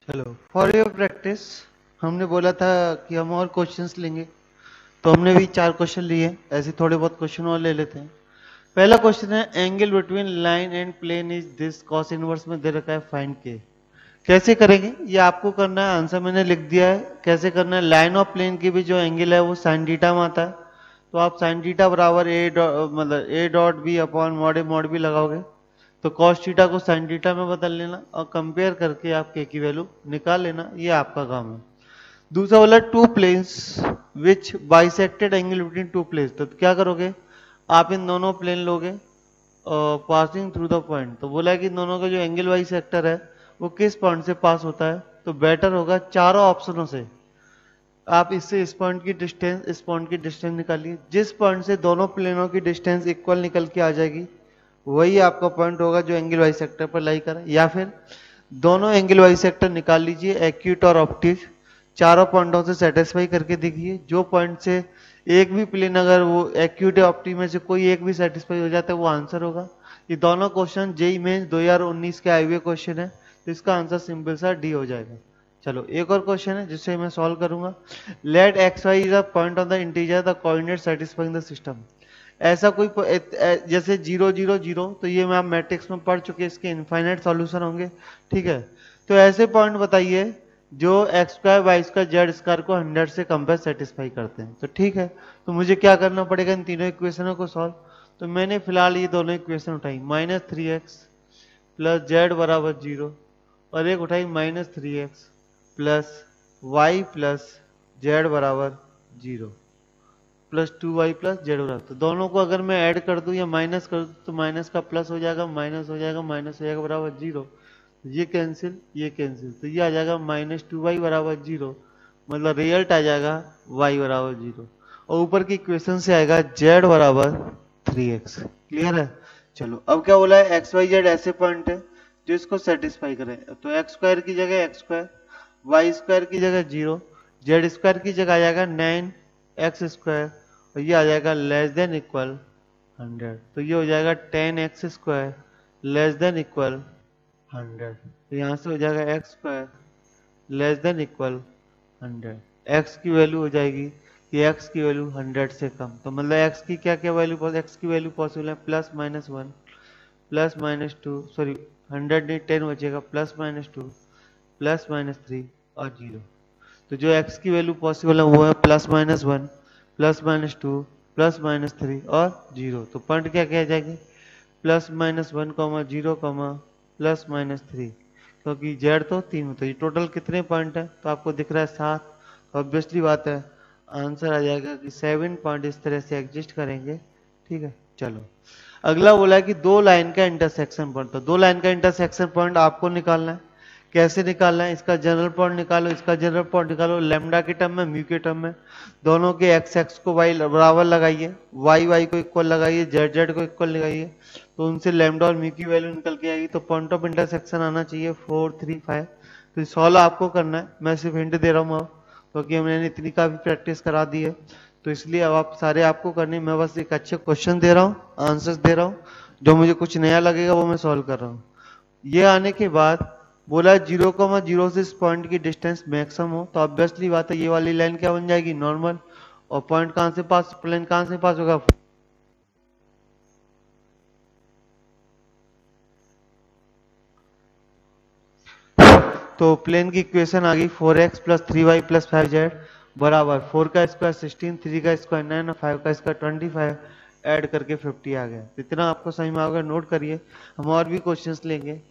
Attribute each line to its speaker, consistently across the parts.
Speaker 1: चलो for your practice हमने बोला था कि हम और क्वेश्चंस लेंगे, तो हमने भी 4 क्वेश्चन लिए। ऐसे थोड़े बहुत क्वेश्चन और ले लेते हैं। पहला क्वेश्चन है angle between line and plane is this, cos inverse में दे रखा है फाइंड के। कैसे करेंगे ये आपको करना है, आंसर मैंने लिख दिया है। कैसे करना है, लाइन और प्लेन की भी जो एंगल है वो साइन थीटा में आता है, तो आप साइन थीटा बराबर ए डॉट मतलब A dot B upon mod B लगाओगे, तो कॉस थीटा को साइन थीटा में बदल लेना और कंपेयर करके आप के की वैल्यू निकाल लेना, ये आपका काम है। दूसरा बोला two planes which bisected angle between two planes, तो क्या करोगे, आप इन दोनों प्लेन लोगे पासिंग थ्रू द पॉइंट, तो बोला कि इन दोनों का जो एंगल वाइज सेक्टर है वो किस पॉइंट से पास होता है, तो बेटर होगा चारों ऑप्शनों से आप इससे इस पॉइंट की डिस्टेंस इस पॉइंट की डिस्टेंस निकालिए। जिस पॉइंट से दोनों प्लेनों की डिस्टेंस इक्वल निकल के आ जाएगी वही आपका पॉइंट होगा जो एंगल वाइज सेक्टर पर लाई करे। या फिर दोनों एंगल वाइज सेक्टर निकाल लीजिए, एक्यूट और ऑप्टिक, चारों पॉइंटों से सेटिस्फाई करके देखिए। जो पॉइंट से एक भी प्लेन अगर वो एक्यूट या ऑप्टिक में से कोई एक भी सेटिस्फाई हो जाता है वो आंसर होगा। ये दोनों क्वेश्चन जेईई मेंस 2019 के आए हुए क्वेश्चन है, तो इसका आंसर सिंपल सा डी हो जाएगा। चलो एक और क्वेश्चन है जिससे मैं सॉल्व करूंगा। Let X Y is a point on the integer the coordinate satisfying the system. ऐसा कोई जैसे 0 0 0, तो ये मैं आप मैट्रिक्स में पढ़ चुके, इसके इनफाइनाइट सॉल्यूशन होंगे, ठीक है। तो ऐसे पॉइंट बताइए जो X square Y square Z square को 100 से कम पर सेटिस्फाई करते हैं, तो ठीक है। तो मुझे क्या करना पड़ेगा, इन तीनों इक्वेशनों को सॉल्व। तो मैंने फिलहाल ये दोनों इक्वेशन उठाई, -3x प्लस जेड बराबर 0, और एक उठाई -3x plus Y plus Z बराबर 0 प्लस 2y प्लस जेड बराबर, तो दोनों को अगर मैं ऐड कर दूं या माइनस कर दूं तो माइनस का प्लस हो जाएगा, माइनस हो जाएगा, माइनस हो जाएगा बराबर 0। ये कैंसिल ये कैंसिल, तो ये आ जाएगा -2y बराबर 0, मतलब रिजल्ट आ जाएगा y बराबर 0। और ऊपर की इक्वेशन से आएगा z बराबर 3x। क्लियर है। चलो अब क्या बोला है, एक्स वाई जेड ऐसे पॉइंट है जो इसको सेटिस्फाई करें, तो एक्स स्क्वायर की जगह एक्स स्क्वायर, वाई स्क्वायर की जगह 0, जेड स्क्वायर की जगह आ जाएगा 9x स्क्वायर, और ये आ जाएगा लेस देन इक्वल 100, तो ये हो जाएगा 10x square less than equal 100, तो यहाँ से हो जाएगा x square less than equal 100। X की वैल्यू हो जाएगी कि एक्स की वैल्यू 100 से कम, तो मतलब एक्स की क्या क्या वैल्यू, एक्स की वैल्यू पॉसिबल है +-1 +-2, सॉरी 100 नहीं 10 बचेगा, +-2 +-3 और 0। तो जो x की वैल्यू पॉसिबल है वो है +-1 +-2 +-3 और 0। तो पॉइंट क्या क्या आ जाएंगे, +-1, 0, +-3, क्योंकि z तो 3 होता है। ये टोटल कितने पॉइंट है, तो आपको दिख रहा है 7, तो ऑब्वियसली बात है आंसर आ जाएगा कि 7 पॉइंट इस तरह से एग्जिस्ट करेंगे, ठीक है। चलो अगला बोला है कि दो लाइन का इंटरसेक्शन पॉइंट, तो दो लाइन का इंटरसेक्शन पॉइंट आपको निकालना है। कैसे निकालना है, इसका जनरल पॉइंट निकालो, इसका जनरल पॉइंट निकालो, लैम्डा के टर्म में म्यू के टर्म में, दोनों के एक्स एक्स को वाई बराबर लगाइए, वाई वाई को इक्वल लगाइए, जेड जेड को इक्वल लगाइए, तो उनसे लैम्डा और म्यू की वैल्यू निकल के आएगी। तो पॉइंट ऑफ इंटरसेक्शन आना चाहिए 4 3 5। तो सॉल्व आपको करना है, मैं सिर्फ हिंट दे रहा हूँ अब, क्योंकि मैंने इतनी काफी प्रैक्टिस करा दी है, तो इसलिए अब आप सारे आपको करने, मैं बस एक अच्छे क्वेश्चन दे रहा हूँ, आंसर्स दे रहा हूँ, जो मुझे कुछ नया लगेगा वो मैं सॉल्व कर रहा हूँ। ये आने के बाद बोला 0,0 से इस पॉइंट की डिस्टेंस मैक्सिमम हो, तो ऑब्वियसली बात है ये वाली लाइन क्या बन जाएगी, नॉर्मल। और पॉइंट कहां से पास, प्लेन कहां से पास होगा, तो प्लेन की इक्वेशन आ गई 4x plus 3y plus 5z बराबर 4 का स्क्वायर 16, 3 का स्क्वायर 9 और 5 का स्क्वायर 25, ऐड करके 50 आ गया। इतना आपको समझ में आ गया, नोट करिए, हम और भी क्वेश्चंस लेंगे।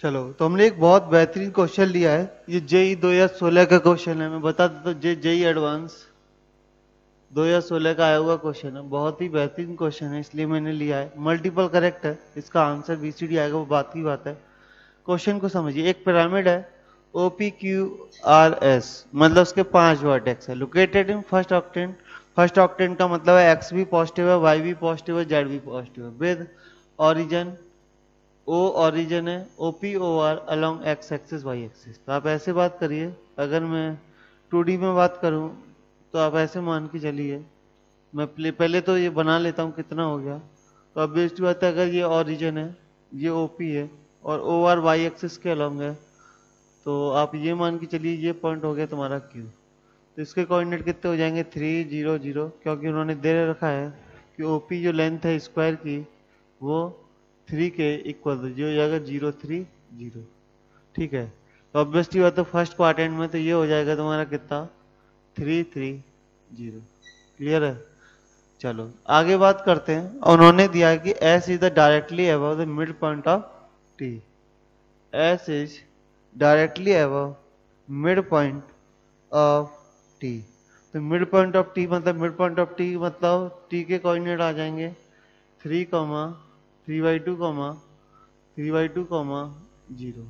Speaker 1: चलो तो हमने एक बहुत बेहतरीन क्वेश्चन लिया है, ये जेई 2016 का क्वेश्चन है, मैं बता देता हूँ, जेई एडवांस 2016 का आया हुआ क्वेश्चन है, बहुत ही बेहतरीन क्वेश्चन है, इसलिए मैंने लिया है। मल्टीपल करेक्ट है, इसका आंसर बीसीडी आएगा, वो बात की बात है। क्वेश्चन को समझिए, एक पिरामिड है OPQRS, मतलब उसके 5 वर्टेक्स है, located in first octant. First octant का मतलब है एक्स भी पॉजिटिव है, वाई भी पॉजिटिव है, जेड भी पॉजिटिव है, विद ओरिजिन ओ ओरिजिन है OPOR along X axis Y axis. तो आप ऐसे बात करिए, अगर मैं 2D में बात करूं तो आप ऐसे मान के चलिए, मैं पहले तो ये बना लेता हूं कितना हो गया। तो अब बेस्ट बात है, अगर ये ओरिजिन है, ये OP है और OR वाई एक्सिस के अलोंग है, तो आप ये मान के चलिए ये पॉइंट हो गया तुम्हारा Q। तो इसके कोऑर्डिनेट कितने हो जाएंगे 3 0 0, क्योंकि उन्होंने दे रखा है कि OP जो लेंथ है स्क्वायर की वो 3 के इक्वल, जो हो जाएगा 0 3 0। ठीक है, तो ऑब्वियसली बात है फर्स्ट क्वाड्रेंट में तो ये हो जाएगा तुम्हारा कितना 3 3 0। क्लियर है? चलो आगे बात करते हैं। उन्होंने दिया है कि S is the directly above the mid point of T। S is directly above mid point of T। तो मिड पॉइंट ऑफ T मतलब T के कोऑर्डिनेट आ जाएंगे 3, 3/2, 3/2, 0।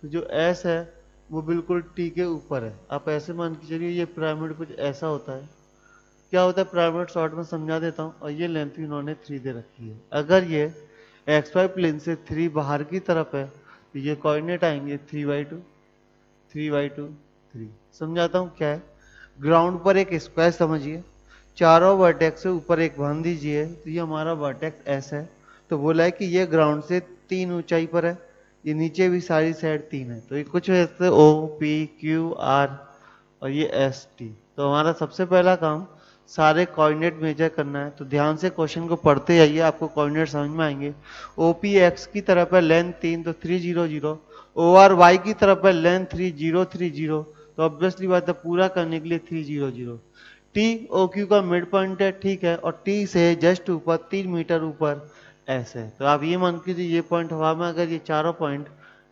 Speaker 1: तो जो S है वो बिल्कुल T के ऊपर है। आप ऐसे मान के चलिए ये पिरामिड कुछ ऐसा होता है। क्या होता है पिरामिड, शॉर्ट में समझा देता हूँ। और ये लेंथ इन्होंने 3 दे रखी है। अगर ये XY प्लेन से 3 बाहर की तरफ है तो ये कोऑर्डिनेट आएंगे 3/2, 3/2, 3। समझाता हूँ क्या है। ग्राउंड पर एक स्क्वायर समझिए, चारों वर्टेक्स से ऊपर एक बांध दीजिए, तो ये हमारा वर्टेक्स S है। तो बोला है कि ये ग्राउंड से 3 ऊंचाई पर है, ये नीचे भी सारी साइड 3 है। तो ये कुछ ऐसे OPQR और ये ST। तो हमारा सबसे पहला काम सारे कोऑर्डिनेट मेजर करना है। तो ध्यान से क्वेश्चन को पढ़ते जाइए, आपको कोऑर्डिनेट समझ में आएंगे। OP x की तरफ है लेंथ 3 तो 3 0 0। OR y की तरफ है लेंथ 3 0 3 0। तो ऑब्वियसली बात है पूरा करने के लिए 3 0 0। T OQ का मिड पॉइंट है, ठीक है, और T से जस्ट ऊपर 3 मीटर ऊपर S है। तो आप ये मान कीजिए ये पॉइंट हवा में, अगर ये चारों पॉइंट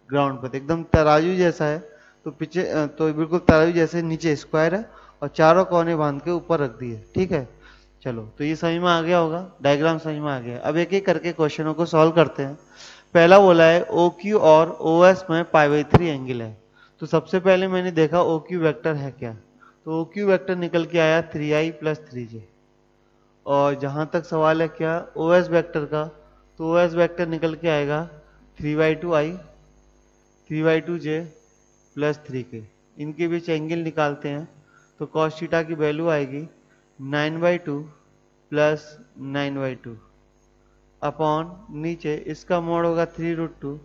Speaker 1: ग्राउंड पर एकदम तराजू जैसा है तो पीछे तो बिल्कुल तराजू जैसे नीचे स्क्वायर है और चारों कोने बांध के ऊपर रख दिए। ठीक है, चलो तो ये समझ में आ गया होगा, डायग्राम समझ में आ गया। अब एक एक करके क्वेश्चनों को सॉल्व करते हैं। पहला बोला है OQ और OS में π/3 एंगल है। तो सबसे पहले मैंने देखा OQ वेक्टर है क्या। तो OQ वेक्टर निकल के आया 3i + 3j। और जहां तक सवाल है क्या OS वेक्टर का, तो OS वेक्टर निकल के आएगा 3/2i 3/2j + 3k। इनके बीच एंगल निकालते हैं तो cos थीटा की वैल्यू आएगी 9/2 + 9/2 अपॉन नीचे इसका मोड होगा 3√2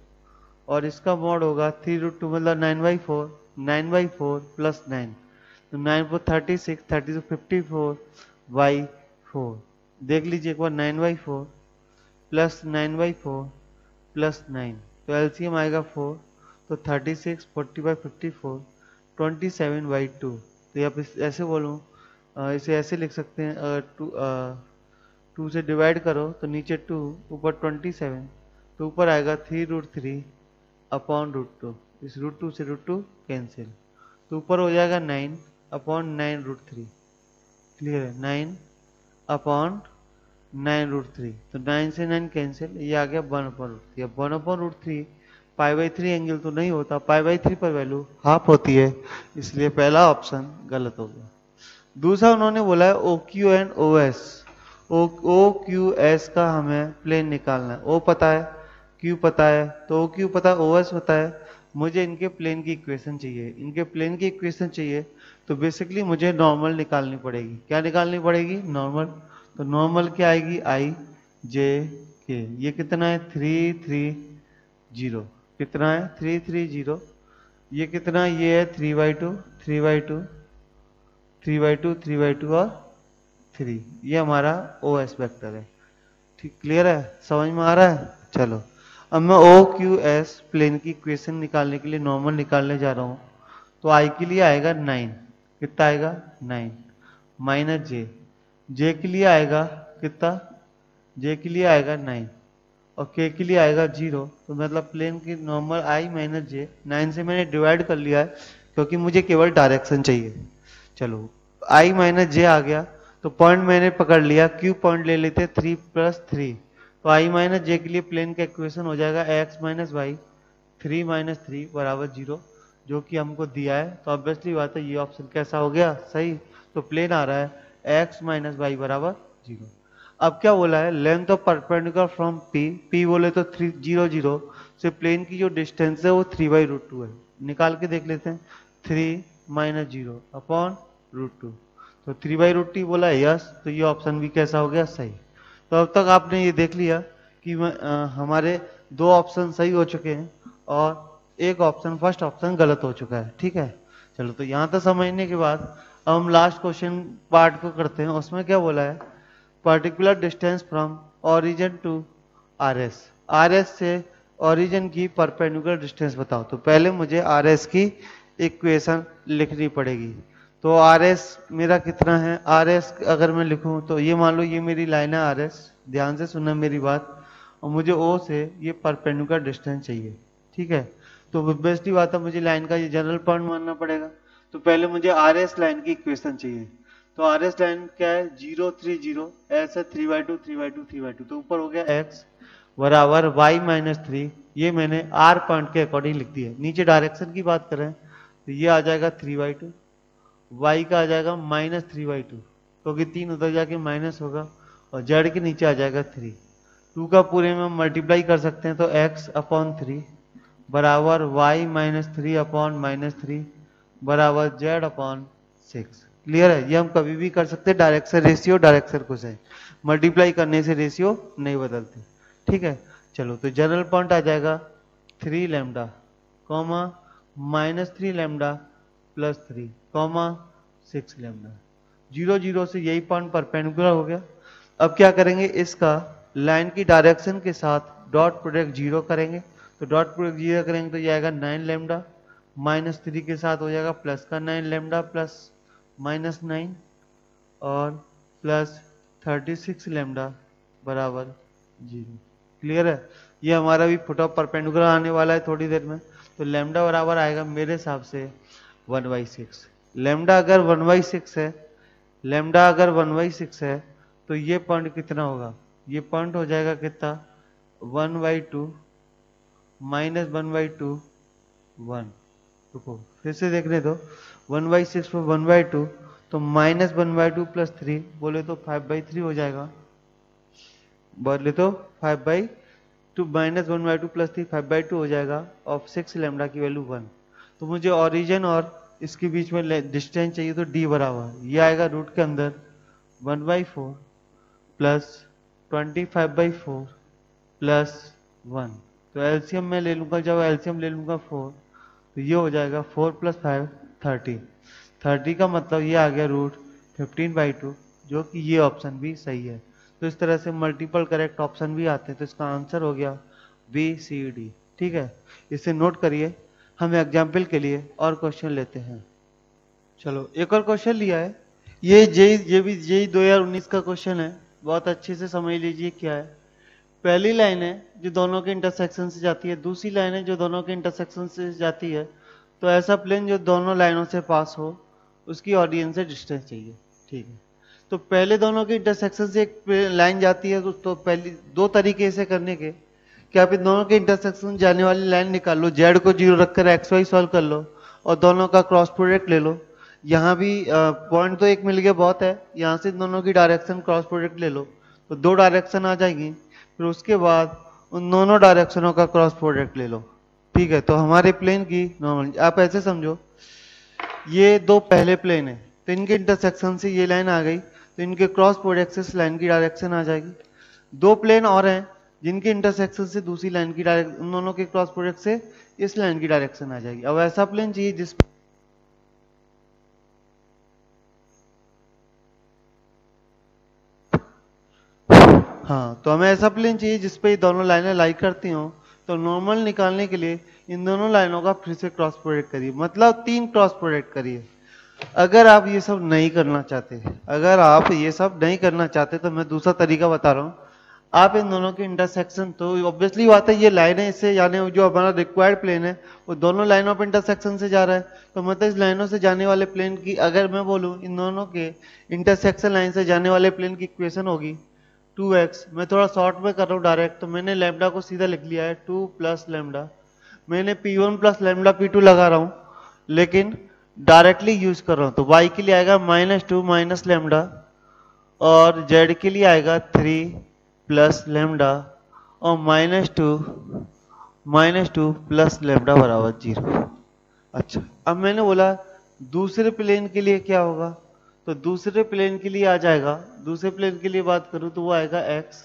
Speaker 1: और इसका मोड होगा 3√2 मतलब 9/4 9/4 + 9। तो 9 4 36 30 54/4। देख लीजिए एक बार 9/4 + 9/4 + 9, तो एलसीएम आएगा 4। तो 36 40/54 27/2। तो आप ऐसे बोलूँ, इसे ऐसे लिख सकते हैं, अगर 2 से डिवाइड करो तो नीचे 2 ऊपर 27, तो ऊपर आएगा 3√3 अपॉन √2। इस √2 से √2 कैंसिल, तो ऊपर हो जाएगा 9 अपॉन 9√3। क्लियर है, 9 अपॉन 9√3। तो 9 से 9 कैंसिल, ये आ गया 1/√3। अब 1/√3 π/3 एंगल तो नहीं होता, π/3 पर वैल्यू हाफ होती है, इसलिए पहला ऑप्शन गलत हो गया। दूसरा उन्होंने बोला है OQ एंड OS। OQS का हमें प्लेन निकालना है। O पता है, Q पता है, तो OQ पता है, OS पता है। मुझे इनके प्लेन की इक्वेशन चाहिए। इनके प्लेन की इक्वेशन चाहिए तो बेसिकली मुझे नॉर्मल निकालनी पड़ेगी। क्या निकालनी पड़ेगी? नॉर्मल। तो नॉर्मल क्या आएगी? I J K। ये कितना है? 3 3 0। कितना है? 3 3 0। ये कितना? ये है 3/2 3/2 3/2 3/2 और 3। ये हमारा OS वेक्टर है। ठीक, क्लियर है, समझ में आ रहा है? चलो अब मैं OQS प्लेन की इक्वेशन निकालने के लिए नॉर्मल निकालने जा रहा हूं। तो I के लिए आएगा 9। कितना आएगा? 9 माइनस J के लिए आएगा कितना? J के लिए आएगा 9 और K के लिए आएगा 0। तो मतलब प्लेन की नॉर्मल I माइनस J, 9 से मैंने डिवाइड कर लिया है क्योंकि मुझे केवल डायरेक्शन चाहिए। चलो I माइनस J आ गया, तो पॉइंट मैंने पकड़ लिया, Q पॉइंट ले लेते 3 + 3। तो I माइनस J के लिए प्लेन का इक्वेशन हो जाएगा x माइनस वाई 3 - 3 = 0, जो कि हमको दिया है। तो ऑब्वियसली बात है ये ऑप्शन कैसा हो गया? सही। तो प्लेन आ रहा है x माइनस वाई = 0। अब क्या बोला है? Length of perpendicular from P बोले तो 3 0 0 से प्लेन की जो डिस्टेंस है वो 3/√2 है। निकाल के देख लेते हैं। 3 - 0 अपॉन √2। तो 3/√2 बोला है, यस। तो ये ऑप्शन भी कैसा हो गया? सही। तो अब तक आपने ये देख लिया कि हमारे दो ऑप्शन सही हो चुके हैं और एक ऑप्शन फर्स्ट ऑप्शन गलत हो चुका है। ठीक है, चलो तो यहाँ तक समझने के बाद अब हम लास्ट क्वेश्चन पार्ट को करते हैं। उसमें क्या बोला है, particular distance from origin to R S, R S से ओरिजिन की परपेंडिकुलर डिस्टेंस बताओ। तो पहले मुझे आर एस की इक्वेशन लिखनी पड़ेगी। तो आर एस मेरा कितना है, आर एस अगर मैं लिखूं तो ये मान लो ये मेरी लाइन है आर एस, ध्यान से सुनना मेरी बात, और मुझे ओ से ये परपेंडिकुलर डिस्टेंस चाहिए। ठीक है, तो बेस्ट बात है मुझे लाइन का ये जनरल पॉइंट मानना पड़ेगा। तो पहले मुझे आर एस लाइन की इक्वेशन चाहिए। तो आर एस लाइन क्या है, 0 3 0, ऐसे 3/2 3/2 3/2। तो ऊपर हो गया x बराबर y माइनस 3, ये मैंने r पॉइंट के अकॉर्डिंग लिख दिया। नीचे डायरेक्शन की बात करें तो ये आ जाएगा 3/2, y का आ जाएगा -3/2, क्योंकि 3 उधर जाके माइनस होगा, और z के नीचे आ जाएगा 3। 2 का पूरे में मल्टीप्लाई कर सकते हैं तो x/3 बराबर y माइनस 3/-3 बराबर z/6। क्लियर है, ये हम कभी भी कर सकते हैं, direction ratio direction cosine, multiply करने से रेशियो नहीं बदलते। ठीक है, चलो तो जनरल पॉइंट आ जाएगा 3 lambda comma -3 lambda plus 3 comma 6 lambda. 0 0 से यही पॉइंट परपेंडिकुलर हो गया। अब क्या करेंगे, इसका लाइन की डायरेक्शन के साथ डॉट प्रोडक्ट 0 करेंगे। तो डॉट प्रोडक्ट 0 करेंगे तो ये आएगा 9 लैम्डा, -3 के साथ हो जाएगा प्लस का 9 लैम्डा प्लस -9 और प्लस 36 लैम्डा बराबर 0। क्लियर है, ये हमारा भी फुट ऑफ परपेंडिकुलर आने वाला है थोड़ी देर में। तो लैम्डा बराबर आएगा मेरे हिसाब से 1/6। लैम्डा अगर 1/6 है, लैम्डा अगर 1/6 है तो ये पॉइंट कितना होगा, ये पॉइंट हो जाएगा कितना, 1/2 माइनस 1/2 1। रुको फिर से देखने दो, 1/6 पर 1/2 तो -1/2 प्लस 3 बोले तो 5/3 हो जाएगा, बोले तो 5/2 -1/2 प्लस 3 5/2 हो जाएगा, और 6 लैम्डा की वैल्यू 1। तो मुझे ओरिजिन और इसके बीच में डिस्टेंस चाहिए, तो d बराबर ये आएगा रूट के अंदर 1/4 प्लस 25/4 प्लस 1। तो एलसीएम में ले लूंगा, जब एलसीएम ले लूंगा 4 तो ये हो जाएगा 4 + 5 30। 30 का मतलब ये आ गया रूट 15/2, जो कि ये ऑप्शन भी सही है। तो इस तरह से मल्टीपल करेक्ट ऑप्शन भी आते हैं। तो इसका आंसर हो गया BCD। ठीक है, इसे नोट करिए। हम एग्जाम्पल के लिए और क्वेश्चन लेते हैं। चलो एक और क्वेश्चन लिया है, ये भी जेई 2019 का क्वेश्चन है, बहुत अच्छे से समझ लीजिए क्या है। पहली लाइन है जो दोनों के इंटरसेक्शन से जाती है, दूसरी लाइन है जो दोनों के इंटरसेक्शन से जाती है। तो ऐसा प्लेन जो दोनों लाइनों से पास हो, उसकी ऑडियंस से डिस्टेंस चाहिए। ठीक है, तो पहले दोनों के इंटरसेक्शन से एक लाइन जाती है, तो पहली दो तरीके से करने के, कि आप इन दोनों के इंटरसेक्शन जाने वाली लाइन निकाल लो, जेड को 0 रखकर XY सॉल्व कर लो और दोनों का क्रॉस प्रोडक्ट ले लो। यहाँ भी पॉइंट तो एक मिल गया बहुत है, यहाँ से दोनों की डायरेक्शन क्रॉस प्रोडक्ट ले लो तो 2 डायरेक्शन आ जाएगी। फिर उसके बाद उन दोनों डायरेक्शनों का क्रॉस प्रोडक्ट ले लो। ठीक है, तो हमारे प्लेन की नॉर्मल आप ऐसे समझो, ये 2 पहले प्लेन है, तो इनके इंटरसेक्शन से ये लाइन आ गई, तो इनके क्रॉस प्रोडक्ट से इस लाइन की डायरेक्शन आ जाएगी। 2 प्लेन और हैं जिनके इंटरसेक्शन से दूसरी लाइन की डायरेक्शन, उन दोनों के क्रॉस प्रोडक्ट से इस लाइन की डायरेक्शन आ जाएगी। अब ऐसा प्लेन चाहिए जिस हाँ, तो हमें ऐसा प्लेन चाहिए जिसपे ये दोनों लाइनें लाइक करती हो। तो नॉर्मल निकालने के लिए इन दोनों लाइनों का फिर से क्रॉस प्रोडक्ट करिए, मतलब 3 क्रॉस प्रोडक्ट करिए। अगर आप ये सब नहीं करना चाहते, अगर आप ये सब नहीं करना चाहते तो मैं दूसरा तरीका बता रहा हूँ। आप इन दोनों के इंटरसेक्शन, तो ऑब्वियसली बात है ये लाइन है, इससे यानी जो हमारा रिक्वायर्ड प्लेन है वो दोनों लाइनों ऑफ इंटरसेक्शन से जा रहा है। तो मतलब इस लाइनों से जाने वाले प्लेन की, अगर मैं बोलूँ इन दोनों के इंटरसेक्शन लाइन से जाने वाले प्लेन की इक्वेशन होगी 2x। मैं थोड़ा शॉर्ट में कर रहा हूँ डायरेक्ट, तो मैंने लैम्डा को सीधा लिख लिया है 2 + लैम्डा। मैंने P1 + लैम्डा P2 लगा रहा हूँ, लेकिन डायरेक्टली यूज कर रहा हूँ। तो y के लिए आएगा -2 माइनस लैम्डा, और z के लिए आएगा 3 + लैम्डा, और -2 + लैम्डा बराबर 0। अच्छा, अब मैंने बोला दूसरे प्लेन के लिए क्या होगा, तो दूसरे प्लेन के लिए आ जाएगा, दूसरे प्लेन के लिए बात करूं तो वो आएगा x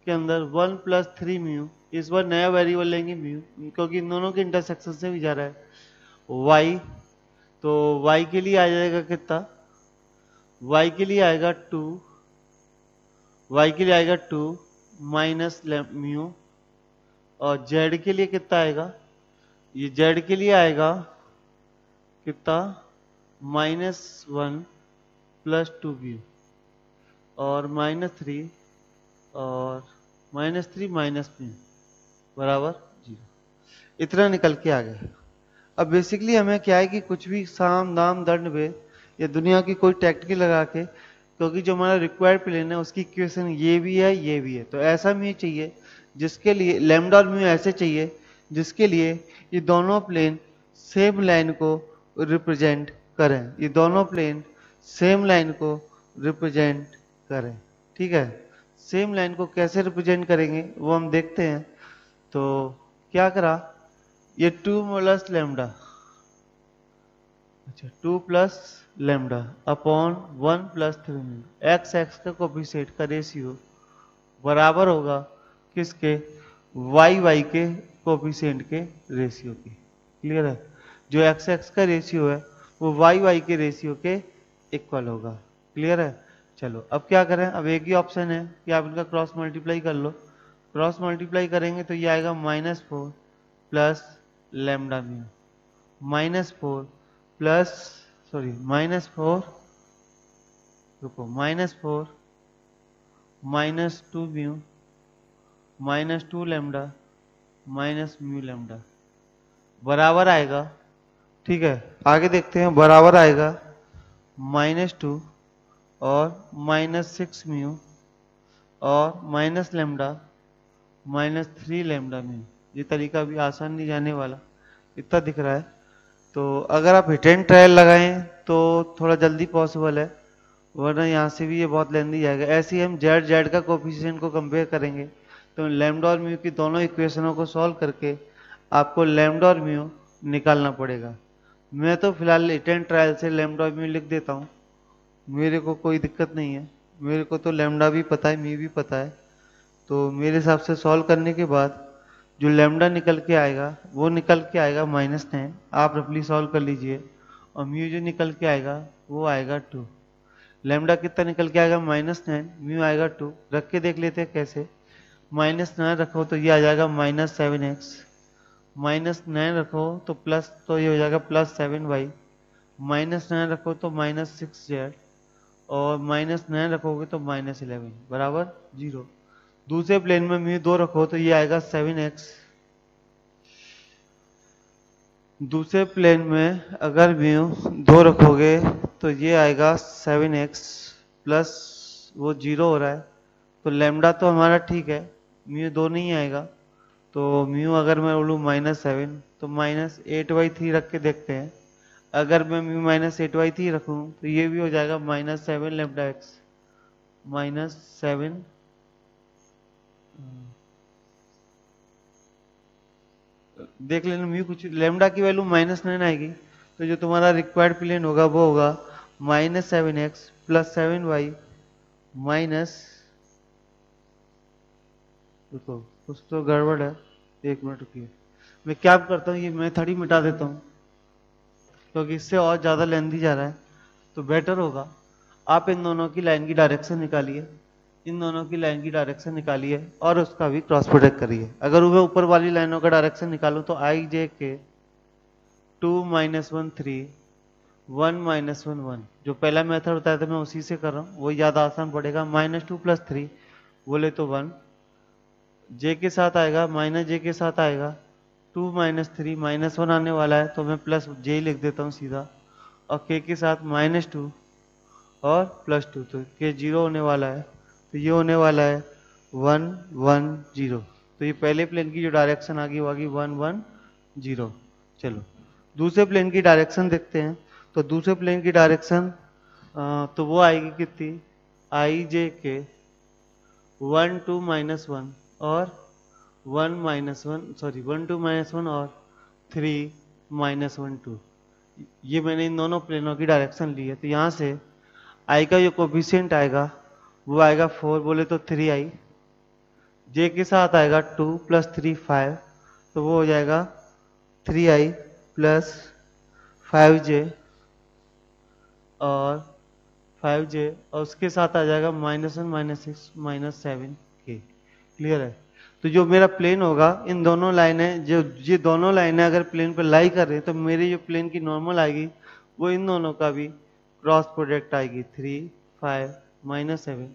Speaker 1: के अंदर 1 + 3 म्यू इस बार नया वेरिएबल लेंगे म्यू, क्योंकि इन दोनों के इंटरसेक्शन से भी जा रहा है। वाई, तो वाई के लिए आ जाएगा कितना, वाई के लिए आएगा 2, वाई के लिए आएगा 2 माइनस म्यू, और जेड के लिए कितना आएगा, ये जेड के लिए आएगा कितना, -1 प्लस 2 म्यू, और -3 और -3 माइनस म्यू बराबर 0। इतना निकल के आ गया। अब बेसिकली हमें क्या है कि कुछ भी साम दाम दंड भेद या दुनिया की कोई टेक्निक लगा के, क्योंकि जो हमारा रिक्वायर्ड प्लेन है उसकी इक्वेशन ये भी है ये भी है, तो ऐसा म्यू चाहिए जिसके लिए लैम्डा और म्यू ऐसे चाहिए जिसके लिए ये दोनों प्लेन सेम लाइन को रिप्रेजेंट करें, ये दोनों प्लेन सेम लाइन को रिप्रेजेंट करें। ठीक है, सेम लाइन को कैसे रिप्रेजेंट करेंगे वो हम देखते हैं। तो क्या करा, ये 2 प्लस लैम्डा, अच्छा 2 plus lambda upon 1 plus 3, x x का कोफिशिएंट का रेशियो बराबर होगा किसके, वाई वाई के कोफिशिएंट के रेशियो की। क्लियर है, जो एक्स एक्स का रेशियो है वो वाई वाई के रेशियो के इक्वल होगा। क्लियर है। चलो अब क्या करें, अब एक ही ऑप्शन है कि आप इनका क्रॉस मल्टीप्लाई कर लो। क्रॉस मल्टीप्लाई करेंगे तो ये आएगा -4 प्लस लैम्डा म्यू, -4 प्लस -4, रुको, -4 -2 म्यू -2 लैम्डा म्यू लैम्डा बराबर आएगा। ठीक है, आगे देखते हैं, बराबर आएगा -2 और -6 म्यू और माइनस लैम्डा -3 लैम्डा म्यू। ये तरीका भी आसान नहीं जाने वाला, इतना दिख रहा है। तो अगर आप हिट एंड ट्रायल लगाएं तो थोड़ा जल्दी पॉसिबल है, वरना यहाँ से भी ये बहुत लेंदी जाएगा। ऐसे ही हम जेड जेड का कोफिशिएंट को कंपेयर करेंगे तो लैम्डा और म्यू की दोनों इक्वेशनों को सॉल्व करके आपको लैम्डा और म्यू निकालना पड़ेगा। मैं तो फिलहाल हिट एंड ट्रायल से लैम्डा और म्यू लिख देता हूँ, मेरे को कोई दिक्कत नहीं है, मेरे को तो लैम्डा भी पता है म्यू भी पता है। तो मेरे हिसाब से सॉल्व करने के बाद जो लैम्डा निकल के आएगा वो निकल के आएगा -9, आप रफली सॉल्व कर लीजिए, और म्यू जो निकल के आएगा वो आएगा 2। लैम्डा कितना निकल के आएगा -9, म्यू आएगा 2। रख के देख लेते हैं कैसे, -9 रखो तो ये आ जाएगा -7x, -9 रखो तो प्लस, तो ये हो जाएगा +7y, -9 रखो तो -6z, और -9 रखोगे तो -11 बराबर 0। दूसरे प्लेन में म्यू 2 रखो तो ये आएगा 7x। दूसरे प्लेन में अगर म्यू 2 रखोगे तो ये आएगा 7x प्लस वो 0 हो रहा है, तो लैम्डा तो हमारा ठीक है, म्यू 2 नहीं आएगा। तो म्यू अगर मैं बोलूँ -7 तो -8/3 रख के देखते हैं। अगर मैं म्यू -8/3 रखूँ तो ये भी हो जाएगा -7 लैम्डा x, -7 देख लेना म्यू कुछ, लैम्डा की वैल्यू -9 आएगी, तो जो तुम्हारा रिक्वायर्ड प्लेन होगा वो होगा -7x प्लस 7y माइनस, रुको कुछ तो गड़बड़ है, 1 मिनट रुकिए, मैं क्या करता हूँ ये मेथड ही मिटा देता हूँ क्योंकि इससे और ज्यादा लेंथी जा रहा है। तो बेटर होगा आप इन दोनों की लाइन की डायरेक्शन निकालिए, इन दोनों की लाइन की डायरेक्शन निकालिए और उसका भी क्रॉस प्रोडक्ट करिए। अगर मैं ऊपर वाली लाइनों का डायरेक्शन निकालूं तो आई जे के 2 -1 3 1 -1 1, जो पहला मेथड बताया था मैं उसी से कर रहा हूँ, वो ज्यादा आसान पड़ेगा। -2 + 3 बोले तो 1, जे के साथ आएगा, -j के साथ आएगा 2 -3 -1 आने वाला है तो मैं प्लस j लिख देता हूँ सीधा, और k के साथ -2 और +2, तो k 0 होने वाला है, तो ये होने वाला है 1 1 0। तो ये पहले प्लेन की जो डायरेक्शन आ गई वो आ गई 1 1 0। चलो दूसरे प्लेन की डायरेक्शन देखते हैं। तो दूसरे प्लेन की डायरेक्शन तो वो आएगी कितनी, आई जे के 1 2 -1 और 1 2 -1 और 3 -1 2। ये मैंने इन दोनों प्लेनों की डायरेक्शन ली है। तो यहाँ से आई का जो कोफिशिएंट आएगा वो आएगा 4 बोले तो 3i, जे के साथ आएगा 2 प्लस 3 5, तो वो हो जाएगा 3i प्लस 5j और 5j, और उसके साथ आ जाएगा -1 -6 -7k। क्लियर है? तो जो मेरा प्लेन होगा, इन दोनों लाइनें, जो ये दोनों लाइनें अगर प्लेन पर लाई कर रही हैं, तो मेरी जो प्लेन की नॉर्मल आएगी वो इन दोनों का भी क्रॉस प्रोडक्ट आएगी, 3 5 -7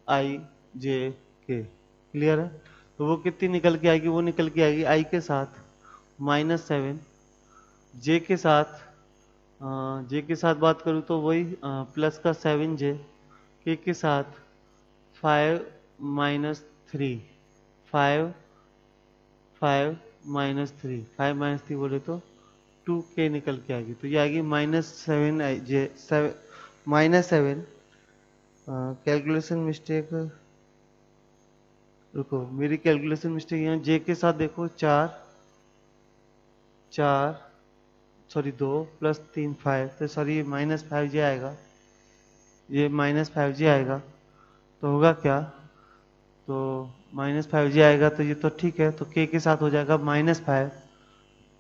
Speaker 1: i j k। क्लियर है? तो वो कितनी निकल के आएगी? वो निकल के आएगी i के साथ -7, j के साथ जे के साथ बात करूँ तो वही प्लस का 7j, के साथ 5 -3, 5 5 -3, 5 -3 बोले तो 2k निकल के आएगी। तो ये आएगी -7 कैलकुलेशन मिस्टेक, रुको, मेरी कैलकुलेशन मिस्टेक यहाँ जे के साथ देखो 2 प्लस 3 5, तो सॉरी -5j आएगा, ये -5j आएगा। तो होगा क्या? तो -5j आएगा, तो ये तो ठीक है, तो k के साथ हो जाएगा -5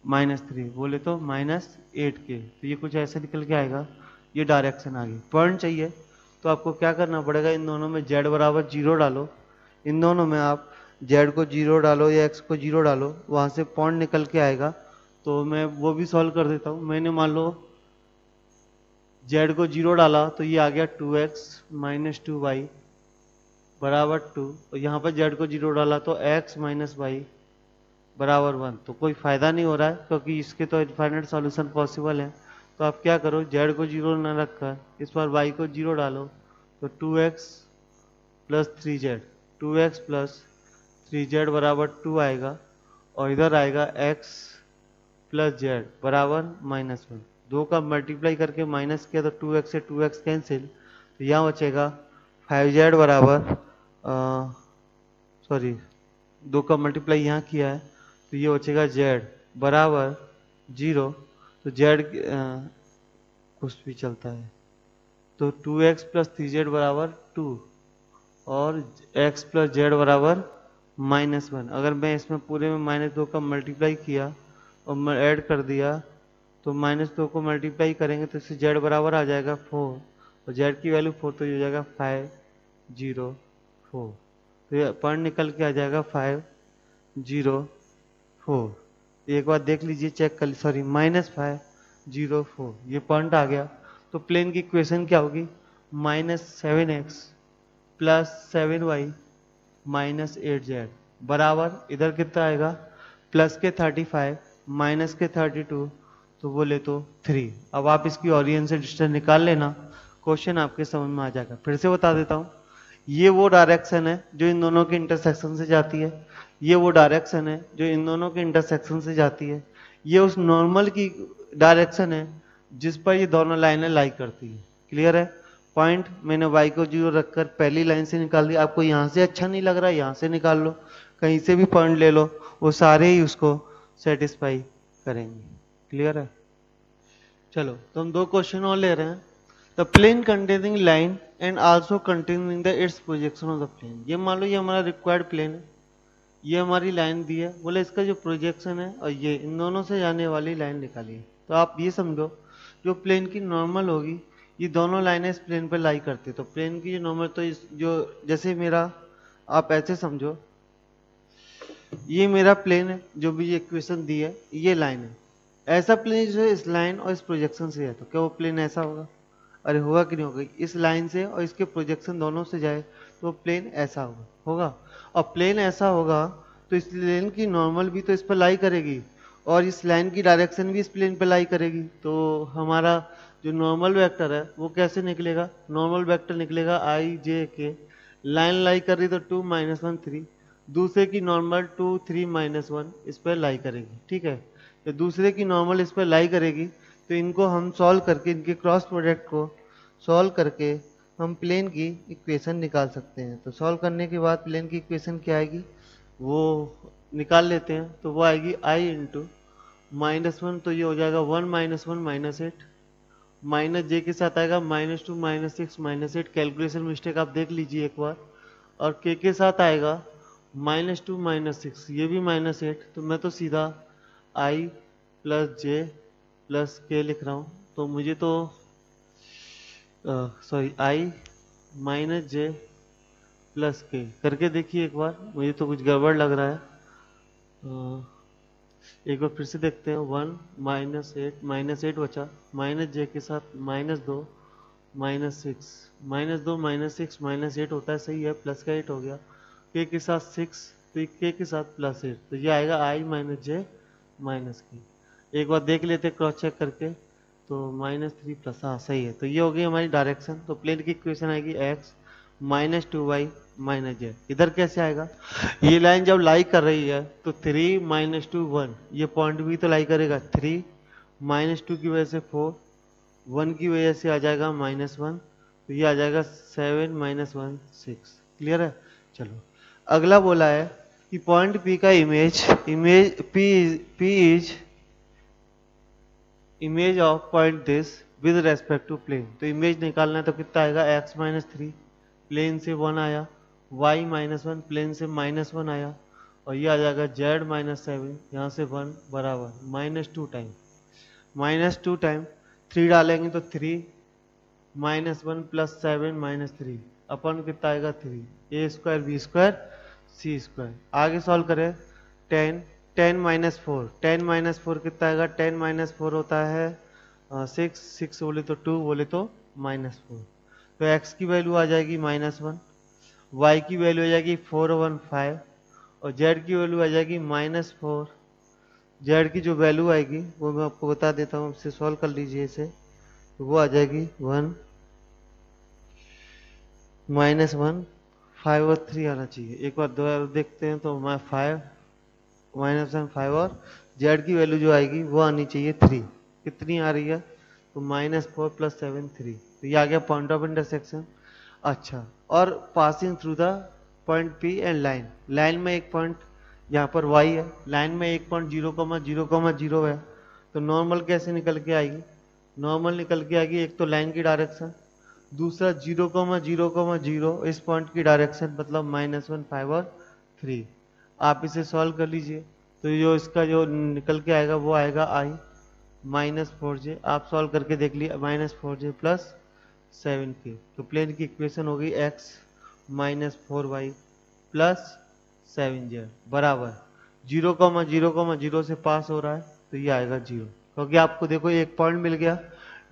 Speaker 1: -3 बोले तो -8k। तो ये कुछ ऐसे निकल के आएगा। ये डायरेक्शन आ गई। पॉइंट चाहिए तो आपको क्या करना पड़ेगा? इन दोनों में z बराबर 0 डालो, इन दोनों में आप z को 0 डालो या x को 0 डालो, वहां से पॉइंट निकल के आएगा। तो मैं वो भी सॉल्व कर देता हूँ। मैंने मान लो z को 0 डाला, तो ये आ गया 2x - 2y बराबर 2, और यहाँ पर z को 0 डाला तो x - y बराबर 1। तो कोई फायदा नहीं हो रहा है, क्योंकि इसके तो इनफाइनाइट सॉल्यूशन पॉसिबल है। तो आप क्या करो, z को 0 न रखकर इस पर y को 0 डालो, तो 2x plus 3z, 2x plus 3z बराबर 2 आएगा, और इधर आएगा x प्लस z बराबर -1। 2 का मल्टीप्लाई करके माइनस किया तो 2x से 2x कैंसिल, तो यहाँ बचेगा 5z बराबर, सॉरी 2 का मल्टीप्लाई यहाँ किया है, तो ये बचेगा z बराबर 0। तो z कुछ भी चलता है, तो 2x प्लस 3z बराबर 2 और x प्लस z बराबर -1। अगर मैं इसमें पूरे में -2 का मल्टीप्लाई किया और मैं ऐड कर दिया, तो -2 को मल्टीप्लाई करेंगे तो इससे z बराबर आ जाएगा 4, और z की वैल्यू 4, तो ये हो जाएगा 5 0 4। तो ये पॉइंट निकल के आ जाएगा 5 0 4। एक बार देख लीजिए, चेक कर, सॉरी -5 0 4, ये पॉइंट आ गया। तो प्लेन की इक्वेशन क्या होगी? -7x प्लस 7y -8z बराबर, इधर कितना आएगा? प्लस के 35 माइनस के 32, तो बोले तो 3। अब आप इसकी ओरिजिन से डिस्टेंस निकाल लेना, क्वेश्चन आपके समझ में आ जाएगा। फिर से बता देता हूँ, ये वो डायरेक्शन है जो इन दोनों के इंटरसेक्शन से जाती है, ये वो डायरेक्शन है जो इन दोनों के इंटरसेक्शन से जाती है, ये उस नॉर्मल की डायरेक्शन है जिस पर ये दोनों लाइनें लाई करती है। क्लियर है? पॉइंट मैंने y को 0 रखकर पहली लाइन से निकाल दिया। आपको यहाँ से अच्छा नहीं लग रहा, यहाँ से निकाल लो, कहीं से भी पॉइंट ले लो, वो सारे ही उसको सेटिस्फाई करेंगे। क्लियर है? चलो, तो हम 2 क्वेश्चन और ले रहे हैं। The plane containing line and also containing the its projection of the plane. ये मान लो ये हमारा रिक्वायर्ड प्लेन है, ये हमारी लाइन दी है, बोले इसका जो प्रोजेक्शन है और ये इन दोनों से जाने वाली लाइन निकालिए। तो आप ये समझो, जो प्लेन की नॉर्मल होगी, ये दोनों लाइनें इस प्लेन पर लाई करती है, तो प्लेन की जो नॉर्मल, तो जो जैसे मेरा, आप ऐसे समझो, ये मेरा प्लेन है, जो भी ये इक्वेशन दी है, ये लाइन है। ऐसा प्लेन जो है इस लाइन और इस प्रोजेक्शन से है, तो क्या वो प्लेन ऐसा होगा? अरे होगा कि नहीं होगा? इस लाइन से और इसके प्रोजेक्शन दोनों से जाए तो प्लेन ऐसा होगा, होगा। और प्लेन ऐसा होगा तो इस प्लेन की नॉर्मल भी तो इस पर लाई करेगी, और इस लाइन की डायरेक्शन भी इस प्लेन पर लाई करेगी। तो हमारा जो नॉर्मल वेक्टर है वो कैसे निकलेगा? नॉर्मल वेक्टर निकलेगा i j k, लाइन लाई कर रही तो 2 -1 3, दूसरे की नॉर्मल 2 3 -1 इस पर लाई करेगी। ठीक है? तो दूसरे की नॉर्मल इस पर लाई करेगी, तो इनको हम सॉल्व करके, इनके क्रॉस प्रोडक्ट को सॉल्व करके हम प्लेन की इक्वेशन निकाल सकते हैं। तो सॉल्व करने के बाद प्लेन की इक्वेशन क्या आएगी वो निकाल लेते हैं। तो वो आएगी i इंटू -1, तो ये हो जाएगा 1 -1 -8, माइनस जे के साथ आएगा -2 -6 -8, कैलकुलेशन मिस्टेक आप देख लीजिए एक बार। और के साथ आएगा -2 -6 ये भी -8, तो मैं तो सीधा i + j + k लिख रहा हूँ। तो मुझे तो सॉरी i - j + k करके देखिए एक बार, मुझे तो कुछ गड़बड़ लग रहा है। एक बार फिर से देखते हैं। 1 -8 बचा, -j के साथ -2 -6 -2 -6 -8 होता है, सही है, प्लस का 8 हो गया। k के साथ 6, तो k के साथ +8, तो ये आएगा i - j - k। एक बार देख लेते क्रॉस चेक करके, तो -3 प्लस, हाँ सही है। तो ये हो गई हमारी डायरेक्शन। तो प्लेन की इक्वेशन आएगी x -2y - z। इधर कैसे आएगा, ये लाइन जब लाई कर रही है तो 3 -2 1, ये पॉइंट भी तो लाई करेगा। 3 -2 की वजह से 4, 1 की वजह से आ जाएगा -1, तो ये आ जाएगा 7 -1 6। क्लियर है। चलो अगला बोला है कि पॉइंट P का image P is image of point this with respect to plane. तो इमेज निकालना है तो कितना आएगा, x -3 प्लेन से 1 आया, y -1 प्लेन से -1 आया, और ये आ जाएगा z -7 यहाँ से 1 बराबर -2 टाइम 3 डालेंगे तो 3 -1 + 7 -3 अपन कितना आएगा 3, a² b² c²। आगे सॉल्व करें। 10 10 -4 कितना आएगा, 10 - 4 होता है 6, 6 बोले तो 2, बोले तो -4। तो x की वैल्यू आ जाएगी -1, y की वैल्यू आ जाएगी 4 1 5, और z की वैल्यू आ जाएगी -4। z की जो वैल्यू आएगी वो मैं आपको बता देता हूँ, इससे सॉल्व कर लीजिए इसे। तो वो आ जाएगी 1 -1 5 और 3 आना चाहिए। एक बार दोबारा देखते हैं, तो मैं 5 -1 5, और z की वैल्यू जो आएगी वो आनी चाहिए 3। कितनी आ रही है, तो -4 + 7 3। तो ये आ गया पॉइंट ऑफ इंटरसेक्शन। अच्छा, और passing through the point P and line, line में एक पॉइंट यहाँ पर y है, लाइन में एक पॉइंट 0,0,0 है। तो नॉर्मल कैसे निकल के आएगी, नॉर्मल निकल के आएगी, एक तो लाइन की डायरेक्शन, दूसरा 0,0,0 इस पॉइंट की डायरेक्शन, मतलब -1 5 और 3। आप इसे सॉल्व कर लीजिए, तो जो इसका जो निकल के आएगा वो आएगा i -4j। आप सॉल्व करके देख लिए, -4j + 7k। तो प्लेन की इक्वेशन हो गई x -4y + 7z बराबर 0,0,0 से पास हो रहा है, तो ये आएगा 0। क्योंकि आपको देखो एक पॉइंट मिल गया,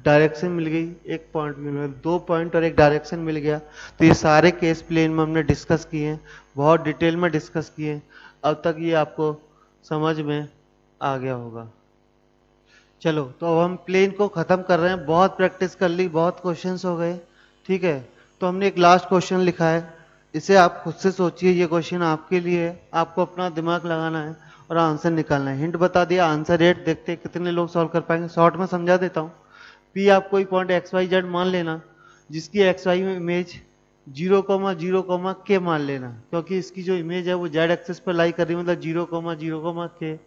Speaker 1: डायरेक्शन मिल गई, एक पॉइंट मिल गया, 2 पॉइंट और एक डायरेक्शन मिल गया। तो ये सारे केस प्लेन में हमने डिस्कस किए हैं, बहुत डिटेल में डिस्कस किए हैं। अब तक ये आपको समझ में आ गया होगा। चलो तो अब हम प्लेन को ख़त्म कर रहे हैं, बहुत प्रैक्टिस कर ली, बहुत क्वेश्चंस हो गए, ठीक है। तो हमने एक लास्ट क्वेश्चन लिखा है, इसे आप खुद से सोचिए, ये क्वेश्चन आपके लिए है, आपको अपना दिमाग लगाना है और आंसर निकालना है। हिंट बता दिया, आंसर रेट देखते हैं कितने लोग सॉल्व कर पाएंगे। शॉर्ट में समझा देता हूँ। पी आप कोई पॉइंट XYZ मान लेना, जिसकी XY में इमेज 0,0, k मान लेना, क्योंकि इसकी जो इमेज है वो Z एक्सिस पर लाई कर रही है, मतलब 0,0, k।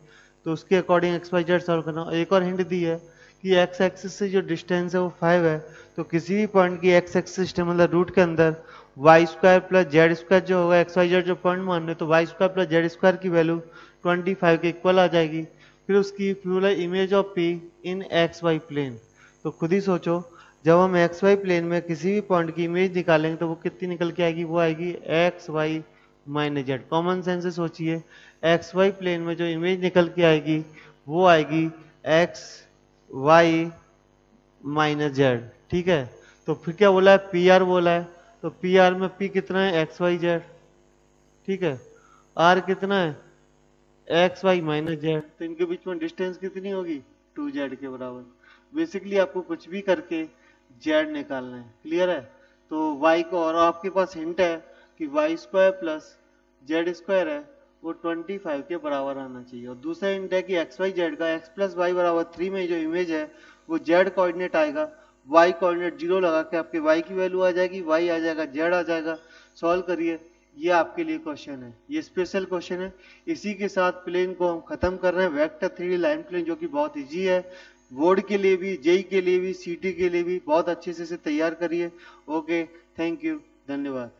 Speaker 1: तो उसके अकॉर्डिंग XYZ सॉल्व करना। एक और हिंट दी है कि x एक्सिस से जो डिस्टेंस है वो 5 है, तो किसी भी पॉइंट की x एक्सिस मतलब रूट के अंदर y² + z² जो होगा, XYZ जो पॉइंट मान रहे, तो y² + z² की वैल्यू 25 के इक्वल आ जाएगी। फिर उसकी formula image of P in XY plane. तो खुद ही सोचो, जब हम XY प्लेन में किसी भी पॉइंट की इमेज निकालेंगे तो वो कितनी निकल के आएगी, वो आएगी XY - z। कॉमन सेंस से सोचिए, XY प्लेन में जो इमेज निकल के आएगी वो आएगी XY - z, ठीक है। तो फिर क्या बोला है, PR बोला है, तो PR में P कितना है, XYZ, ठीक है। R कितना है, XY - z, तो इनके बीच में डिस्टेंस कितनी होगी, 2z के बराबर। बेसिकली आपको कुछ भी करके z निकालना है, क्लियर है। तो y को, और आपके पास हिंट है कि y² + z² है, वो 25 के बराबर आना चाहिए। और दूसरा हिंट है कि XYZ का x + y = 3 में जो इमेज है वो z कोऑर्डिनेट आएगा, y कोऑर्डिनेट 0 लगा के आपके y की वैल्यू आ जाएगी, y आ जाएगा, z आ जाएगा। सॉल्व करिए, ये आपके लिए क्वेश्चन है, ये स्पेशल क्वेश्चन है। इसी के साथ प्लेन को हम खत्म कर रहे हैं, वेक्टर 3D लाइन प्लेन, जो कि बहुत इजी है। बोर्ड के लिए भी, जेई के लिए भी, सीटी के लिए भी बहुत अच्छे से इसे तैयार करिए। ओके, थैंक यू, धन्यवाद।